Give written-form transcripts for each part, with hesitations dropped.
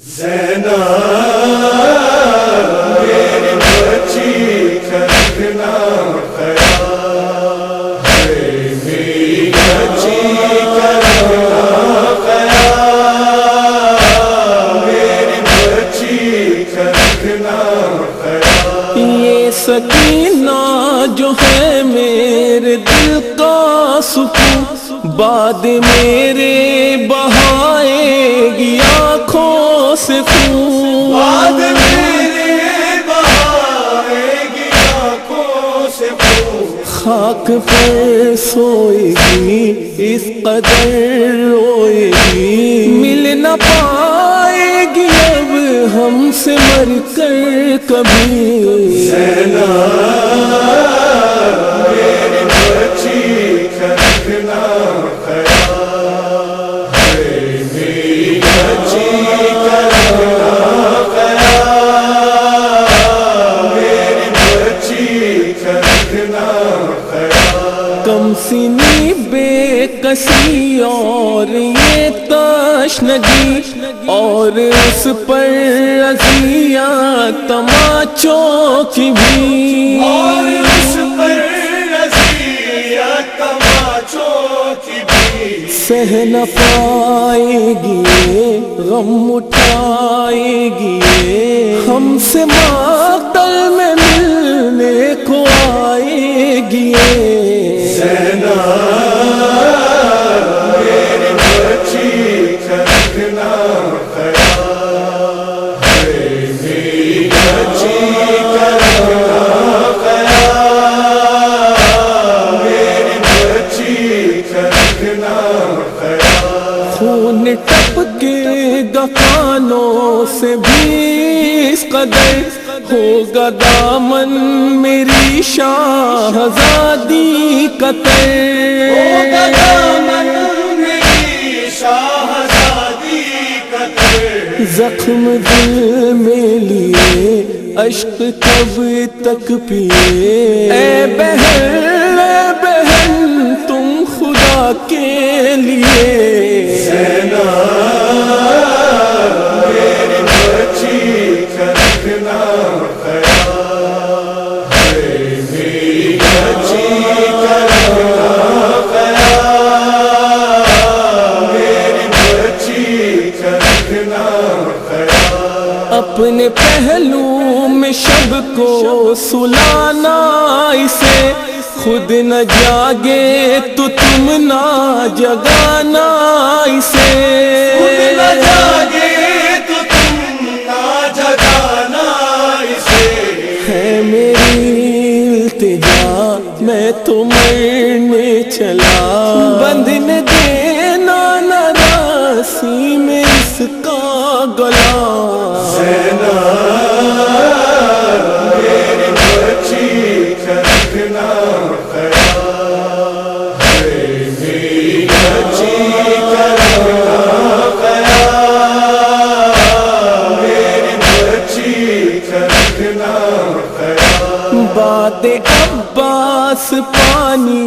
میری بچی کا رکھنا خیال ہے، میری بچی کا رکھنا خیال، میری بچی کا رکھنا خیال۔ یہ سکینہ جو ہے میرے دل کا سکون، بعد میرے بہائے گی آنکھوں سے خون، بعد میرے بہائے گی آنکھوں سے خون۔ خاک پر سوئے گی اس قدر روئے گی، مل نہ پائے گی اب ہم سے مر کر کبھی۔ میری بچی کا رکھنا خیال ہے، میری بچی کا رکھنا خیال، میری بچی کا رکھنا خیال۔ کم سنی بے کسی اور یہ تشنگی، اور اس پر اذیت تماچوں کی بھی، اور اس پر اذیت تماچوں کی بھی۔ سہ نہ پائے گی یہ غم اٹھائے گی یہ، ہم سے مقتل میں ملنے کو آئے گی یہ۔ میری بچی کا رکھنا خیال ہے، میری بچی کا رکھنا خیال، میری بچی کا رکھنا خیال۔ خون ٹپکے گا کانوں سے بھی اس قدر، ہوگا دامن میری شاہزادی کا تر، ہوگا دامن میری شاہزادی کا تر۔ زخم دل میں لیے اشک کب تک پیے، اے بہن تم خدا کے لیے۔ میری بچی کا رکھنا خیال ہے، میری بچی کا رکھنا خیال، میری بچی کا رکھنا خیال۔ اپنے پہلو میں شب کو سلانا اسے، خود نہ جاگے تو تم نہ جگانا اسے، خود نہ جاگے تو تم نہ جگانا اسے۔ ہے میری التجا میں تو مرنے چلا، بندھنے دینا نہ راسی میں اس کا گلا۔ میری بچی کا رکھنا خیال ہے، میری بچی کا رکھنا خیال، میری بچی کا رکھنا خیال۔ بات عباس پانی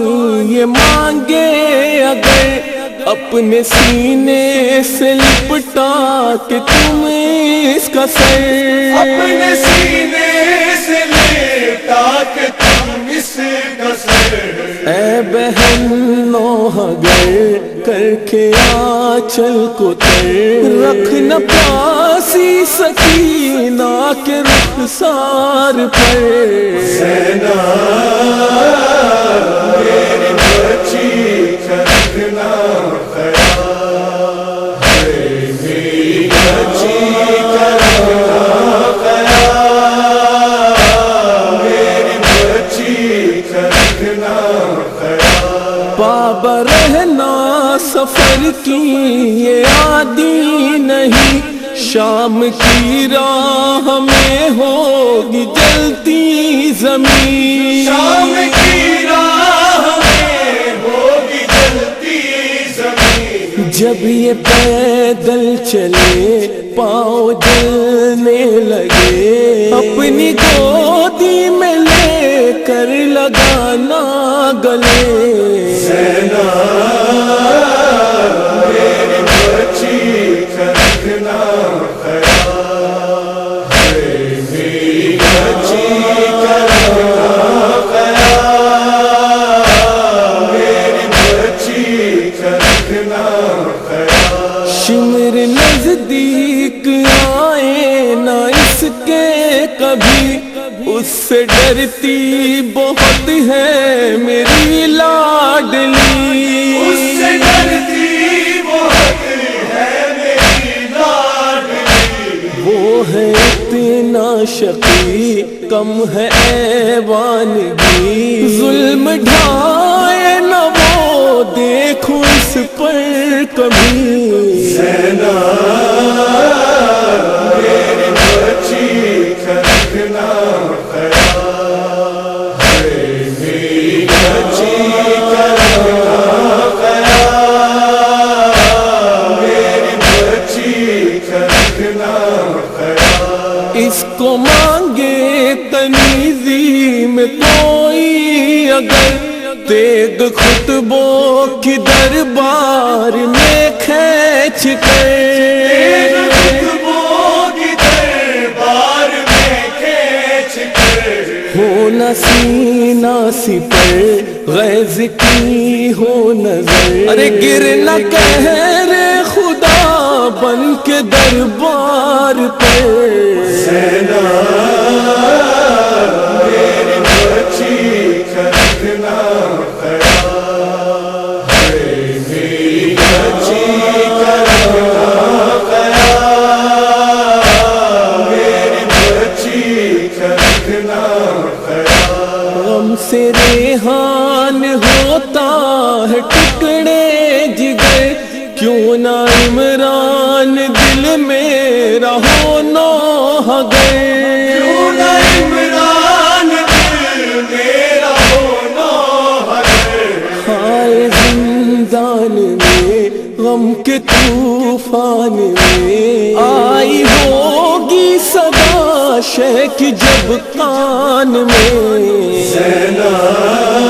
یہ مانگے اگر، اپنے سینے سے لپٹا کے تم اس کا سر، اپنے سینے سے لپٹا کے تم اس کا سر۔ اے بہن نوح گر کر کے آنچل کو تر، رکھنا پیاسی سکینہ کے رخسار پر۔ میری بچی کا رکھنا خیال ہے، میری بچی کا رکھنا خیال، میری بچی کا رکھنا خیال۔ بابا رہنا سفر کی یہ عادی نہیں، شام کی راہ میں ہوگی جلتی زمین، شام کی راہ میں ہوگی جلتی زمین۔ جب یہ پیدل چلے پاؤں جلنے لگے، اپنی گودی میں لے کر لگانا گلے۔ میری بچی کا رکھنا خیال نزدیک آئے نہ اس کے کبھی، اس سے ڈرتی بہت ہے میری لاڈلی، اس سے ڈرتی بہت ہے میری لاڈلی، وہ ہے اتنا شقی کم ہے ایوانگی، ظلم ڈھائے نہ وہ دیکھو اس پر کبھی، زینب میری بچی کا رکھنا خیال، میری بچی کا رکھنا خیال، میری بچی کا رکھنا خیال، اس کو مانگے تنیزی میں کوئی اگر، تیغ خطبوں کی دربار میں کھینچ کر، خطبوں کی دربار میں کھینچ کر، ہونا سینہ سپر غیظ کی ہو نظر، ارے گرنا قہر خدا بن کے دربار پر، زینب میری بچی کا رکھنا خیال، میری بچی کا رکھنا خیال، میری بچی کا رکھنا خیال، غم سے ریحان ہوتا ہے ٹکڑے جگر، کیوں نہ عمران دل میرا ہو نوحہ کیوں نہ عمران دل میرا ہو نوحہ گر، ہائے زندان میں غم کے طوفان میں آئی ہوگی صدا شیخ جب کان میں، زینب